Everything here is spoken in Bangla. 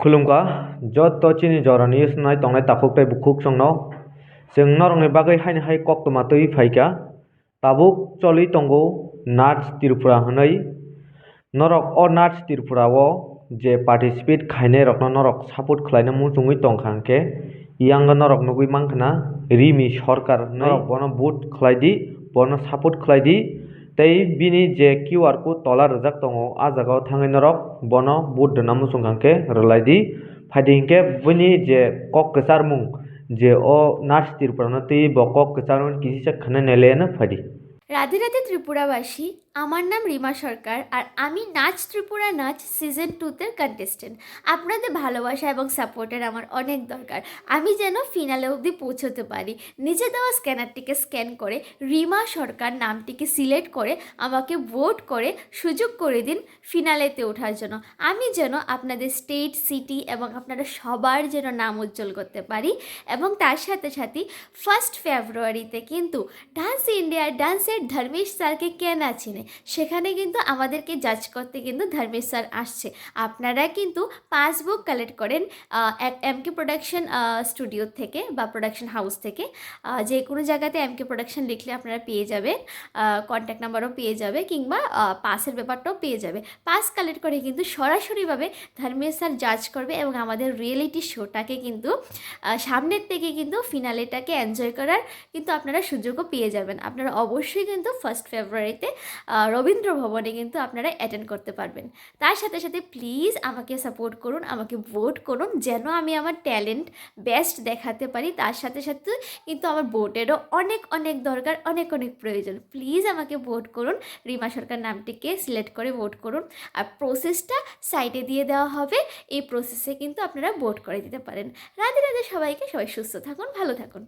खुलुमगा जत चीनी जरानी इसनाय तंगनाय ताफुक बुखुक संगनो जों नरंनि बागै हायनो हाय कक्टमा तै फाइका ताबुक चलि तंगो नाच त्रिपुरा हनै नरक ओ नाच त्रिपुराओ जे पार्टिसिपेट खायनाय रकनो नरक सपोर्ट खालायनो मुजुङै तंखांके यांग नरक नुगै मांखना रिमि सरकार नरक बनो बुट खालायदि बनो support खालायदि tei bini je QR code tola rijak tongo ah jaga o thangai norok bono boot rwna muchung hangke rwlai di faidi hingke bini je kok kwchar mung je o nurse tripura no tui bo kok kwchar mung kisisa khana neleyano faidi Radhe Radhe ত্রিপুরাবাসী, আমার নাম রিমা সরকার আর আমি নাচ ত্রিপুরা নাচ সিজন 2-তে কন্টেস্টেন্ট। আপনাদের ভালোবাসা এবং সাপোর্টের আমার অনেক দরকার। আমি যেন ফিনালে অবধি পৌঁছতে পারি। নিচে দেওয়া স্ক্যানারটিকে স্ক্যান করে রিমা সরকার নামটিকে সিলেক্ট করে আমাকে ভোট করে সুযোগ করে দিন ফিনালেতে ওঠার জন্য। আমি যেন আপনাদের স্টেট, সিটি এবং আপনারা সবার যেন নাম উজ্জ্বল করতে পারি। এবং তার সাথে সাথে 1 ফেব্রুয়ারিতে কিন্তু ডান্স ইন্ডিয়া ডান্সের ধর্মেশ স্যারকে কে না চিনে, সেখানে কিন্তু আমাদেরকে জাজ করতে কিন্তু ধর্মেশ স্যার আসছে। আপনারা কিন্তু পাসবুক কালেক্ট করেন এমকে প্রোডাকশন স্টুডিও থেকে বা প্রোডাকশন হাউস থেকে। যে কোনো জায়গাতে এমকে প্রোডাকশন লিখলে আপনারা পেয়ে যাবেন, কন্ট্যাক্ট নাম্বারও পেয়ে যাবে কিংবা পাসের ব্যাপারটাও পেয়ে যাবে। পাস কালেক্ট করে কিন্তু সরাসরিভাবে ধর্মেশ স্যার জাজ করবে এবং আমাদের রিয়েলিটি শোটাকে কিন্তু সামনের থেকে কিন্তু ফিনালেটাকে এনজয় করার কিন্তু আপনারা সুযোগও পেয়ে যাবেন। আপনারা অবশ্যই কিন্তু 1 ফেব্রুয়ারিতে রবীন্দ্র ভবনে কিন্তু আপনারা অ্যাটেন্ড করতে পারবেন। তার সাথে সাথে প্লিজ আমাকে সাপোর্ট করুন, আমাকে ভোট করুন যেন আমি আমার ট্যালেন্ট বেস্ট দেখাতে পারি। তার সাথে সাথে কিন্তু আমার ভোটেরও অনেক অনেক দরকার, অনেক অনেক প্রয়োজন। প্লিজ আমাকে ভোট করুন, রিমা সরকার নামটিকে সিলেক্ট করে ভোট করুন। আর প্রসেসটা সাইডে দিয়ে দেওয়া হবে, এই প্রসেসে কিন্তু আপনারা ভোট করে দিতে পারেন। রাধে রাধে সবাইকে, সবাই সুস্থ থাকুন, ভালো থাকুন।